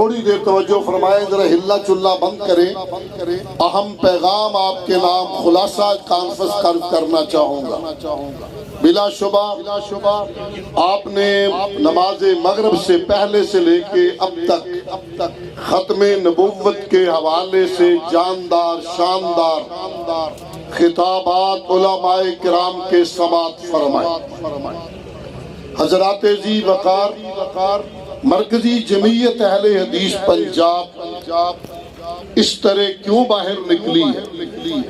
تھوڑی دیر توجہ فرمائیں، ذرا ہلا چلا بند کریں۔ اہم پیغام آپ کے نام خلاصہ کانفرنس کرنا چاہوں گا۔ بلا شبہ آپ نے نماز مغرب سے پہلے سے لے کے اب تک ختم نبوت کے حوالے سے جاندار شاندار خطابات علماء کرام کے سماعت فرمائے۔ حضرات ذی وقار مرکزی جمعیت اہل حدیث پنجاب اس طرح کیوں باہر نکلی ہے؟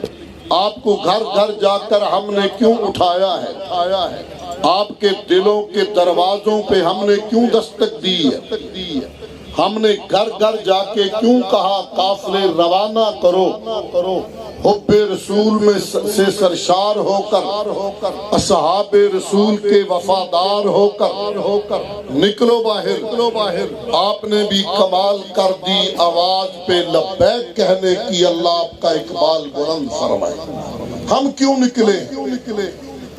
آپ کو گھر گھر جا کر ہم نے کیوں اٹھایا ہے؟ آپ کے دلوں کے دروازوں پہ ہم نے کیوں دستک دی ہے؟ ہم نے گھر گھر جا کے کیوں کہا قافلے روانہ کرو، حب رسول میں سے سرشار ہو کر، اصحاب رسول کے وفادار ہو کر نکلو باہر۔ آپ نے بھی کمال کر دی آواز پہ لبیک کہنے کی، اللہ آپ کا اقبال بلند فرمائے۔ ہم کیوں نکلے؟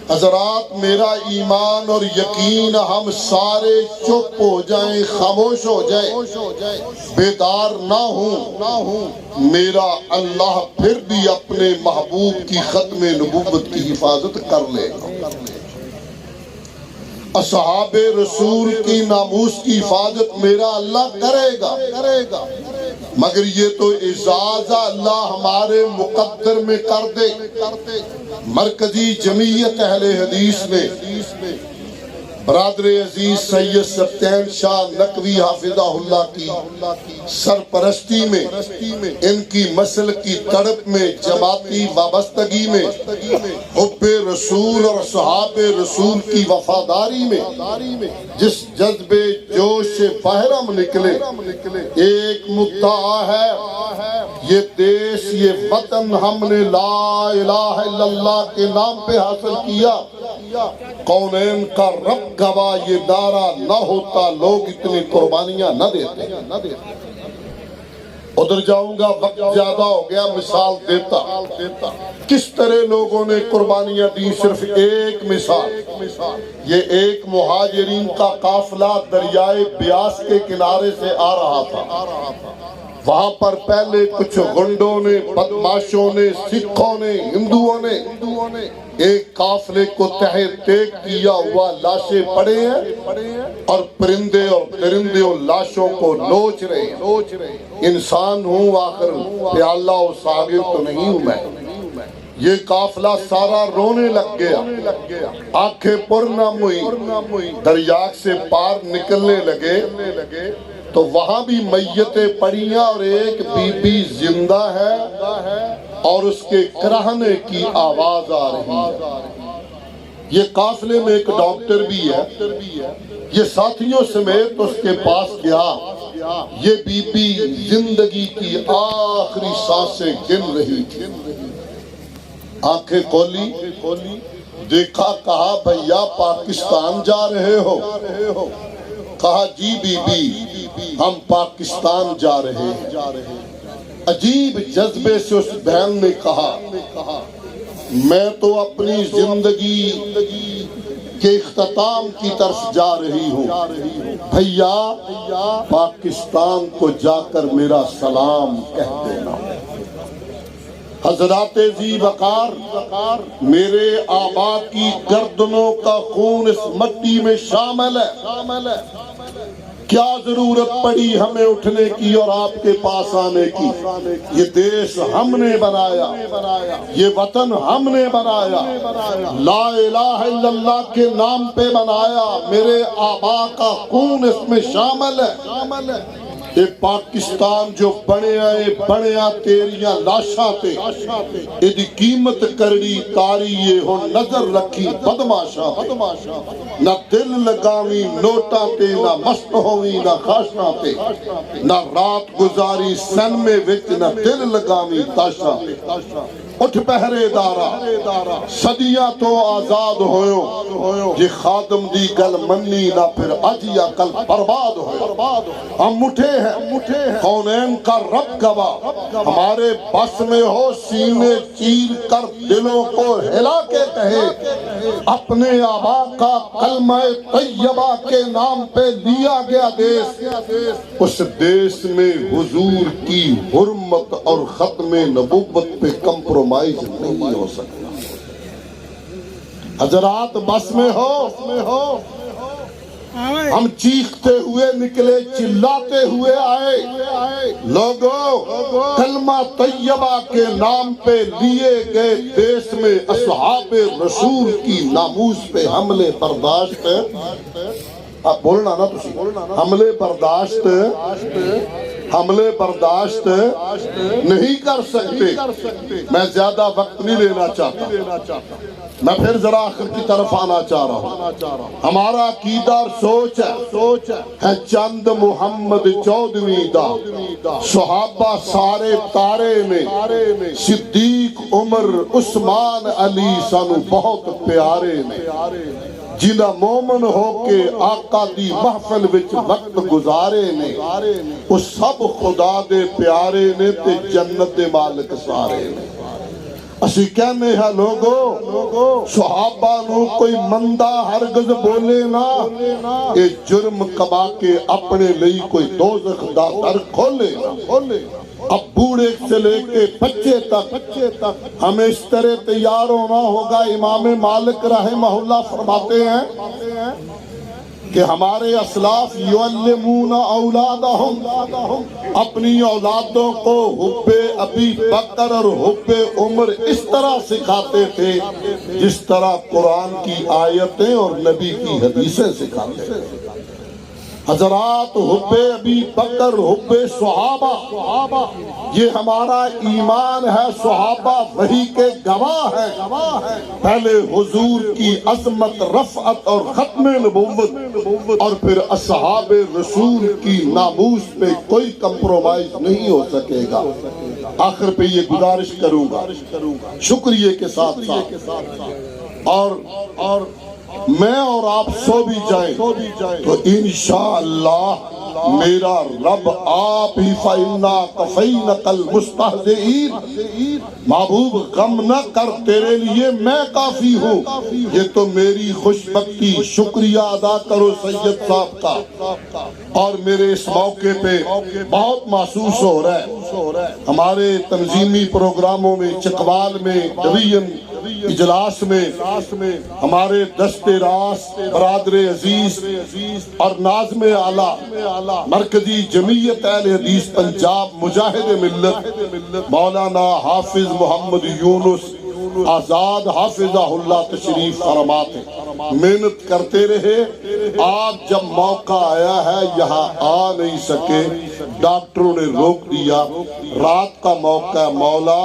حضرات میرا ایمان اور یقین ہم سارے چپ ہو جائیں، خاموش ہو جائیں، بیدار نہ ہوں، میرا اللہ پھر بھی اپنے محبوب کی ختم نبوت کی حفاظت کر لے گا، اصحاب رسول کی ناموس کی حفاظت میرا اللہ کرے گا، مگر یہ تو اعزاز اللہ ہمارے مقدر میں کر دے۔ مرکزی جمعیت اہل حدیث نے برادر عزیز سید سبطین شاہ نقوی حافظہ اللہ کی سرپرستی میں، ان کی مسل کی تڑپ میں، جماعتی وابستگی میں، حب رسول اور صحاب رسول کی وفاداری میں جس جذبے جوش سے باہر ہم نکلے، ایک مدعا ہے، یہ دیش یہ وطن ہم نے لا الہ الا اللہ کے نام پہ حاصل کیا، کونین کا رب گواہ یہ نعرہ نہ ہوتا لوگ اتنی قربانیاں نہ دیتے۔ ادھر جاؤں گا، وقت زیادہ ہو گیا، مثال دیتا کس طرح لوگوں نے قربانیاں دی۔ صرف ایک مثال، یہ ایک مہاجرین کا قافلہ دریائے بیاس کے کنارے سے آ رہا تھا، وہاں پر پہلے کچھ غنڈوں نے، بدماشوں نے، سکھوں نے، ہندوؤں نے ایک قافلے کو تہہ تیک کیا ہوا، لاشیں پڑے ہیں اور پرندے اور درندے ان لاشوں کو نوچ رہے ہیں۔ انسان ہوں آخر، پیالہ و ساغر تو نہیں ہوں میں۔ یہ قافلہ سارا رونے لگ گیا، آنکھیں پر نہ ہوئی، دریا سے پار نکلنے لگے تو وہاں بھی میتیں پڑیاں اور ایک بی بی زندہ ہے اور اس کے کرہنے کی آواز آ رہی ہے۔ یہ قافلے میں ایک ڈاکٹر بھی ہے، یہ ساتھیوں سمیت اس کے پاس گیا، یہ بی بی زندگی کی آخری سانسیں گن رہی تھی، آنکھیں کھولی، دیکھا، کہا بھیا پاکستان جا رہے ہو؟ کہا جی بی بی ہم پاکستان جا رہے ہیں۔ عجیب جذبے سے اس بہن نے کہا میں تو اپنی زندگی کے اختتام کی طرف جا رہی ہوں، بھیا پاکستان کو جا کر میرا سلام کہہ دینا۔ حضرات ذی وقار میرے آبا کی گردنوں کا خون اس مٹی میں شامل ہے، کیا ضرورت پڑی ہمیں اٹھنے کی اور آپ کے پاس آنے کی؟ یہ دیش ہم نے بنایا، یہ وطن ہم نے بنایا، لا الہ الا اللہ کے نام پہ بنایا، میرے آبا کا خون اس میں شامل ہے۔ یہ پاکستان جو بنیا تیریاں لاشاں تے ایدی قیمت کرڑی تاری یہ ہو نظر رکھی بدماشاں نہ دل لگاوی نوٹاں تے، نہ مست ہوئی نہ خاشاں تے، نہ رات گزاری سن میں وچ، نہ دل لگاوی تاشاں تے۔ اٹھ پہرے دارا صدیاں تو آزاد ہوئے یہ خادم دی گل منی نہ پھر اج یا کل برباد ہوئے ہم اٹھے ہیں کونین کا رب گواہ ہمارے بس میں ہو سینے چیر کر دلوں کو ہلا کے کہے اپنے آبا کا کلمہ طیبہ کے نام پہ لیا گیا دیس اس دیس میں حضور کی حرمت اور ختم نبوت پہ کمپرومائز نہیں ہو سکتا حضرات بس میں ہو ہم چیختے ہوئے نکلے چلاتے ہوئے آئے لوگوں کلمہ طیبہ کے نام پہ لیے گئے دیس میں اصحاب رسول کی ناموس پہ حملے برداشت آپ بولنا نا تسی حملے برداشت نہیں کر سکتے میں زیادہ وقت نہیں لینا چاہتا میں پھر ذرا آخر کی طرف آنا چاہ رہا ہوں ہمارا عقیدہ اور سوچ ہے چند محمد چودھویں دا صحابہ سارے تارے میں صدیق عمر عثمان علی سانو بہت پیارے میں جنہ مومن ہو کے آقا دی محفل وچ وقت گزارے نے وہ سب خدا دے پیارے نے تے جنت دے مالک سارے نے اسی کہنے ہیں لوگو صحابہ نو کوئی مندہ ہرگز بولے نا اے جرم کبا کے اپنے لئی کوئی دوزخ دا در کھولے نا اب بوڑھے سے لے کے بچے تک ہمیں اس طرح تیار ہونا ہوگا امام مالک رحمہ اللہ فرماتے ہیں کہ ہمارے اسلاف یعلمون اولادہم اپنی اولادوں کو حب ابی بکر اور حب عمر اس طرح سکھاتے تھے جس طرح قرآن کی آیتیں اور نبی کی حدیثیں سکھاتے تھے حضرات حب ابی بکر حب صحابہ یہ ہمارا ایمان ہے صحابہ وحی کے گواہ ہیں پہلے حضور کی عظمت رفعت اور ختم نبوت اور پھر اصحاب رسول کی ناموس پہ کوئی کمپرومائز نہیں ہو سکے گا آخر پہ یہ گزارش کروں گا شکریہ کے ساتھ اور میں اور آپ سو بھی جائیں تو انشاءاللہ میرا رب آپ ہی فَإِنَّا كَفَيْنَكَ الْمُسْتَهْزِئِينَ محبوب غم نہ کر تیرے لیے میں کافی ہوں یہ تو میری خوش بختی شکریہ ادا کرو سید صاحب کا اور میرے اس موقع پہ بہت محسوس ہو رہا ہے ہمارے تنظیمی پروگراموں میں چکوال میں ڈویژن اجلاس میں ہمارے دست راست برادر عزیز اور ناظم اعلیٰ مرکزی جمعیت اہل حدیث پنجاب مجاہد ملت مولانا حافظ محمد یونس آزاد حافظہ اللہ تشریف فرماتے محنت کرتے رہے آپ جب موقع آیا ہے یہاں آ نہیں سکے ڈاکٹروں نے روک دیا رات کا موقع مولا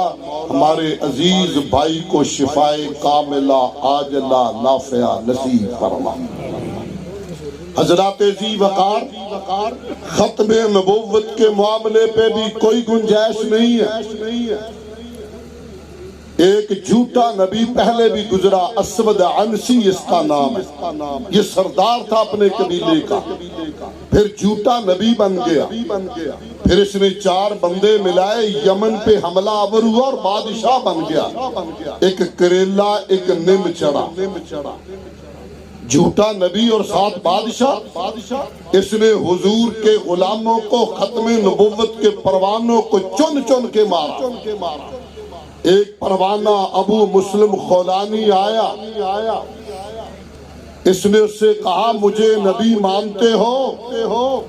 ہمارے عزیز بھائی کو شفائے کاملہ عاجلہ نافعہ نصیب فرما حضرات ذی وقار ختم نبوت کے معاملے پہ بھی کوئی گنجائش نہیں ہے ایک جھوٹا نبی پہلے بھی گزرا اسود عنسی اس کا نام ہے یہ سردار تھا اپنے قبیلے کا پھر جھوٹا نبی بن گیا پھر اس نے 4 بندے ملائے یمن پہ حملہ آور ہوا اور بادشاہ بن گیا ایک کریلا ایک نم چڑا جھوٹا نبی اور 7 بادشاہ اس نے حضور کے غلاموں کو ختم نبوت کے پروانوں کو چن چن کے مارا ایک پروانہ ابو مسلم خولانی آیا اس نے اس سے کہا مجھے نبی مانتے ہو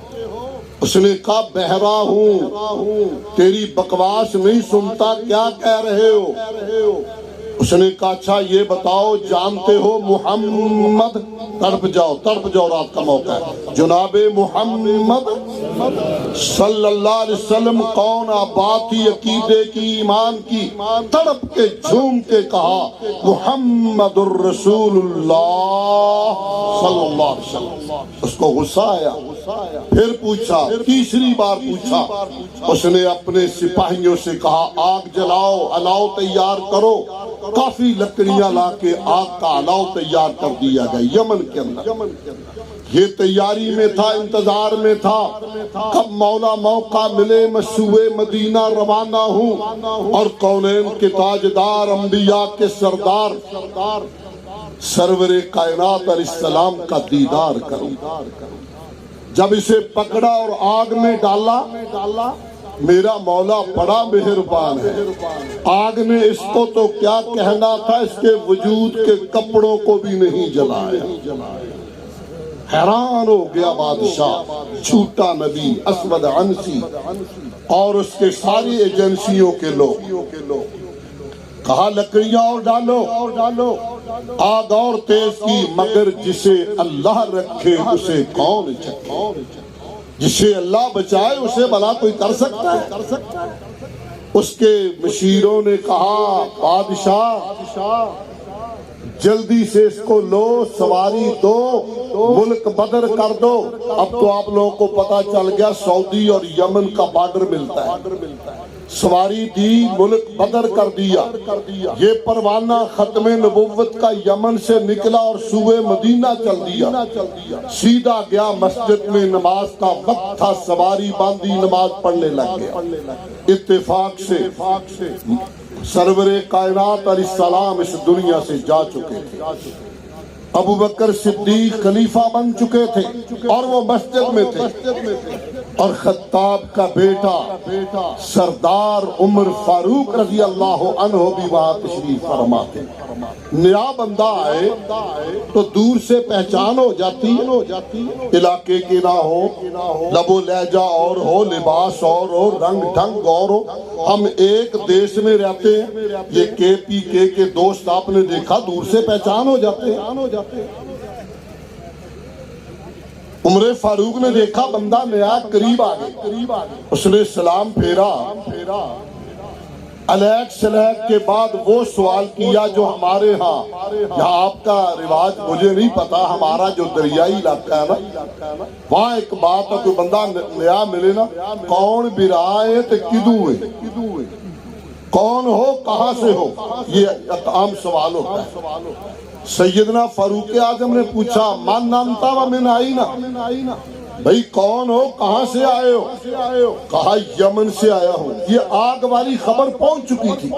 اس نے کہا بہرا ہوں تیری بکواس نہیں سنتا کیا کہہ رہے ہو اس نے کہا اچھا یہ بتاؤ جانتے ہو محمد؟ تڑپ جاؤ رات کا موقع ہے، جناب محمد صلی اللہ علیہ وسلم کون بات تھی عقیدے کی، ایمان کی، تڑپ کے جھوم کے کہا محمد الرسول اللہ صلی اللہ علیہ وسلم۔ اس کو غصہ آیا، پھر پوچھا، تیسری بار پوچھا، اس نے اپنے سپاہیوں سے کہا آگ جلاؤ، الاؤ تیار کرو۔ کافی لکڑیاں لا کے آگ کا الاؤ تیار کر دیا گیا یمن کے اندر۔ یہ تیاری میں تھا، انتظار میں تھا کب مولا موقع ملے میں سوئے مدینہ روانہ ہوں اور کونین کے تاجدار، انبیاء کے سردار سرور کائنات علیہ السلام کا دیدار کروں۔ جب اسے پکڑا اور آگ میں ڈالا، میرا مولا بڑا مہربان ہے، آگ نے اس کو تو کیا کہنا تھا، اس کے وجود کے کپڑوں کو بھی نہیں جلایا۔ حیران ہو گیا بادشاہ، جھوٹا نبی اسود عنسی اور اس کے ساری ایجنسیوں کے لوگ۔ کہا لکڑیاں اور ڈالو، آگ اور تیز کی، مگر جسے اللہ رکھے اسے کون چھکے، جسے اللہ بچائے اسے بھلا کوئی کر سکتا ہے؟ اس کے مشیروں نے کہا بادشاہ جلدی سے اس کو لو، سواری دو، ملک بدر کر دو۔ اب تو آپ لوگوں کو پتا چل گیا سعودی اور یمن کا بارڈر ملتا ہے، سواری دی، ملک بدر کر دیا۔ یہ پروانہ ختم نبوت کا یمن سے نکلا اور سوئے مدینہ چل دیا، سیدھا گیا مسجد میں، نماز کا وقت تھا، سواری باندھی، نماز پڑھنے لگ گیا۔ اتفاق سے سرور کائنات علیہ السلام اس دنیا سے جا چکے تھے، ابو بکر صدیق خلیفہ بن چکے تھے اور وہ مسجد میں تھے، اور خطاب کا بیٹا سردار عمر فاروق رضی اللہ عنہ بھی وہاں تشریف فرما تھے۔ نیا بندہ آئے تو دور سے پہچان ہو جاتی، علاقے کی نہ ہو، لب و لہجہ اور ہو، لباس اور ہو، رنگ ڈھنگ اور ہو۔ ہم ایک دیش میں رہتے ہیں، یہ KPK کے دوست آپ نے دیکھا دور سے پہچان ہو جاتے ہیں۔ عمر فاروق نے دیکھا بندہ نیا قریب آ گیا، اس نے سلام پھیرا، علیک سلیک کے بعد وہ سوال کیا جو ہمارے ہاں، یہاں آپ کا رواج مجھے نہیں پتا، ہمارا جو دریائی علاقہ ہے نا وہاں ایک بات ہے، کوئی بندہ نیا ملے نا، کون برائے تو کدو ہے، کون ہو کہاں سے ہو، یہ عام سوال ہوتا ہے۔ سیدنا فاروق اعظم نے پوچھا من انتا ومن آئینا، بھئی کون ہو کہاں سے آئے ہو؟ کہا یمن سے آیا ہوں۔ یہ آگ والی خبر پہنچ چکی تھی،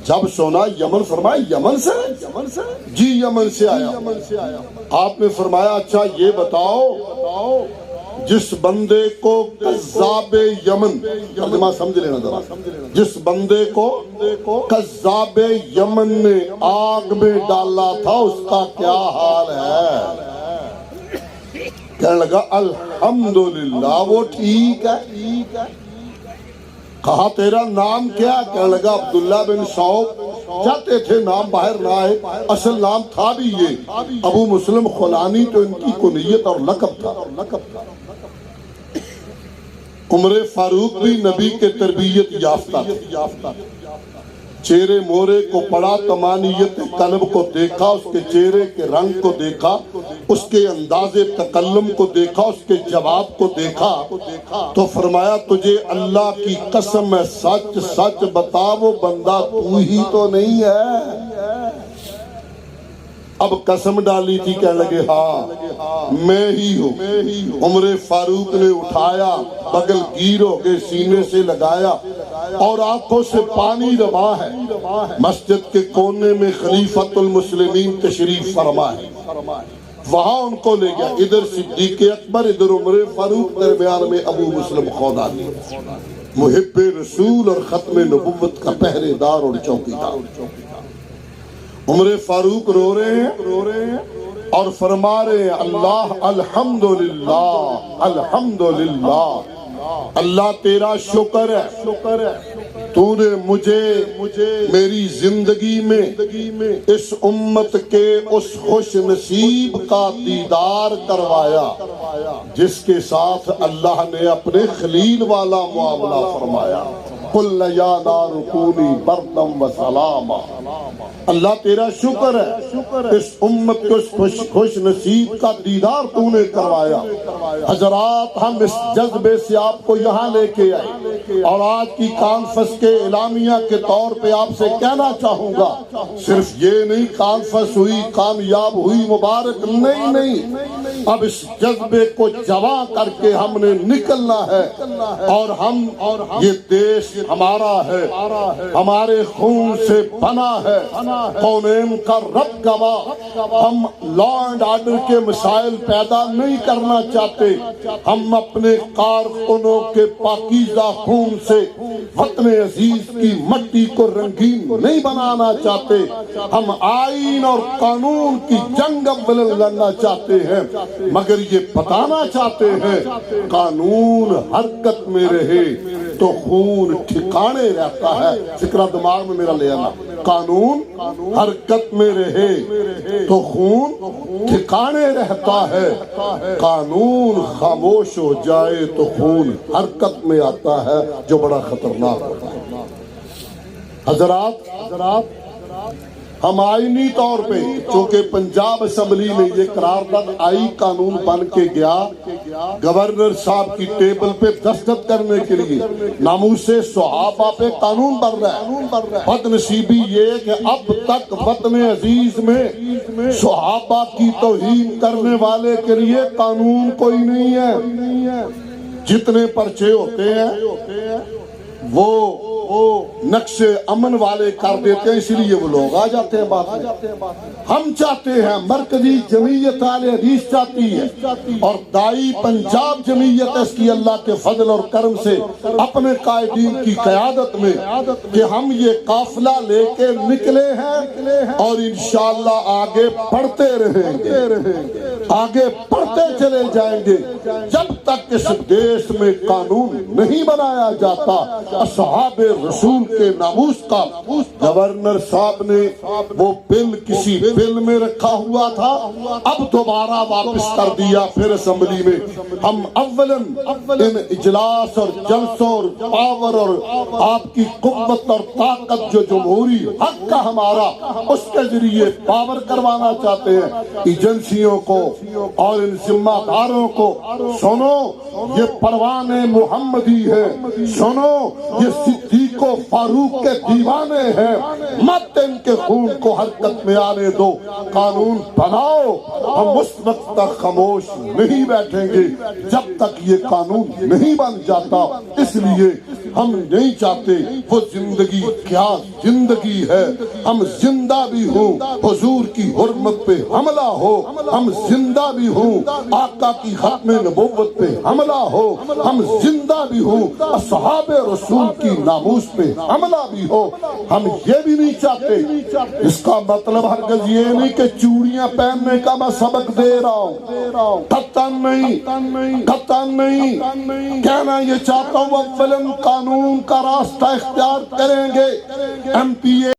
جب سونا یمن، فرمایا یمن سے؟ جی یمن سے آیا۔ آپ نے فرمایا اچھا یہ بتاؤ جس بندے کو کذاب یمن، ترجمہ سمجھ لینا ذرا، جس بندے کو کذاب یمن نے آگ میں ڈالا تھا اس کا کیا حال ہے؟ کہنے لگا الحمدللہ وہ ٹھیک ہے۔ کہا تیرا نام کیا؟ کہنے لگا عبداللہ بن سعود۔ چاہتے تھے نام باہر نہ آئے، اصل نام تھا بھی یہ ابو مسلم خولانی، تو ان کی کنیت اور لقب تھا۔ عمر فاروق بھی نبی کے تربیت یافتہ تھے، چہرے مورے کو پڑھا، تمانیت قلب کو دیکھا، اس کے چہرے کے رنگ کو دیکھا، اس کے انداز تکلم کو دیکھا، اس کے جواب کو دیکھا، تو فرمایا تجھے اللہ کی قسم ہے سچ سچ بتا وہ بندہ تو ہی تو نہیں ہے؟ اب قسم ڈالی تھی، کہنے لگے ہاں میں ہی ہوں۔ عمر فاروق نے اٹھایا، بغل گیر ہو کے سینے سے لگایا اور آنکھوں سے پانی روا ہے۔ مسجد کے کونے میں خلیفۃ المسلمین تشریف فرما ہے، وہاں ان کو لے گیا، ادھر صدیق اکبر، ادھر عمر فاروق، درمیان میں ابو مسلم خولانی، محب رسول اور ختم نبوت کا پہرے دار اور چوکیدار۔ عمر فاروق رو رہے ہیں اور فرما رہے ہیں اللہ الحمدللہ الحمدللہ، اللہ تیرا شکر ہے تو نے مجھے میری زندگی میں اس امت کے اس خوش نصیب کا دیدار کروایا جس کے ساتھ اللہ نے اپنے خلیل والا معاملہ فرمایا۔ قُلْ يَا نَارُ كُونِي بَرْدًا وَسَلَامًا۔ اللہ تیرا شکر ہے اس امت کو اس خوش نصیب کا دیدار تو نے کروایا۔ حضرات ہم اس جذبے سے آپ کو یہاں لے کے آئے اور آج کی کانفرنس کے اعلامیہ کے طور پہ آپ سے کہنا چاہوں گا، صرف یہ نہیں کانفرنس ہوئی کامیاب ہوئی مبارک، نہیں، اب اس جذبے کو جمع کر کے ہم نے نکلنا ہے اور ہم یہ دیش ہمارا ہے، ہمارے خون سے بنا ہے، قومین کا رب گواہ، ہم لا اینڈ آرڈر کے مسائل پیدا نہیں کرنا چاہتے، ہم اپنے کارکنوں کے پاکیزہ خون سے وطن عزیز کی مٹی کو رنگین نہیں بنانا چاہتے، ہم آئین اور قانون کی جنگ اول لڑنا چاہتے ہیں، مگر یہ بتانا چاہتے ہیں قانون حرکت میں رہے تو خون ٹھکانے رہتا ہے۔ فکرہ دماغ میں میرا لے آنا، قانون حرکت میں رہے تو خون ٹھکانے رہتا ہے، قانون خاموش ہو جائے تو خون حرکت میں آتا ہے جو بڑا خطرناک ہوتا ہے۔ حضرات ہم آئینی طور پہ چونکہ پنجاب اسمبلی میں یہ قرارداد آئی قانون بن کے گیا، گورنر صاحب کی ٹیبل پہ دستخط کرنے کے لیے ناموس صحابہ پہ قانون بن رہا ہے۔ بد نصیبی یہ کہ اب تک وطن عزیز میں صحابہ کی توہین کرنے والے کے لیے قانون کوئی نہیں ہے۔ جتنے پرچے ہوتے ہیں وہ نقش امن والے کر دیتے ہیں، اسی لیے وہ لوگ آ جاتے ہیں بات میں۔ ہم چاہتے ہیں مرکزی جمعیت اہل حدیث چاہتی ہے اور دائی پنجاب جمعیت اس کی اللہ کے فضل اور کرم سے اپنے قائدین کی قیادت میں کہ ہم یہ قافلہ لے کے نکلے ہیں اور انشاءاللہ آگے بڑھتے رہیں گے، آگے بڑھتے چلے جائیں گے جب تک اس دیش میں قانون نہیں بنایا جاتا۔ اصحاب رسول کے ناموس کا گورنر صاحب نے وہ بل کسی بل میں رکھا ہوا تھا، اب دوبارہ واپس کر دیا۔ پھر اسمبلی میں ہم اولن ان اجلاس اور جلسوں اور پاور اور آپ کی قوت اور طاقت جو جمہوری حق کا ہمارا اس کے ذریعے پاور کروانا چاہتے ہیں ایجنسیوں کو اور ان ذمہ داروں کو۔ سنو یہ پروان محمدی ہے، سنو یہ صدیق و فاروق کے دیوانے ہیں، مت ان کے خون کو حرکت میں آنے دو، قانون بناؤ۔ ہم اس وقت تک خاموش نہیں بیٹھیں گے جب تک یہ قانون نہیں بن جاتا۔ اس لیے ہم نہیں چاہتے وہ زندگی کیا زندگی ہے، ہم زندہ بھی ہوں حضور کی حرمت پہ حملہ ہو، ہم زندہ بھی ہوں آقا کی ختم نبوت پہ حملہ ہو، ہم زندہ بھی ہوں اصحاب رسول کی ناموس پہ حملہ بھی ہو۔ ہم یہ بھی نہیں چاہتے، اس کا مطلب ہرگز یہ نہیں کہ چوڑیاں پہننے کا میں سبق دے رہا ہوں، قطعاً نہیں، کہنا یہ چاہتا ہوں اولن قانون کا راستہ اختیار کریں گے۔ ایم پی اے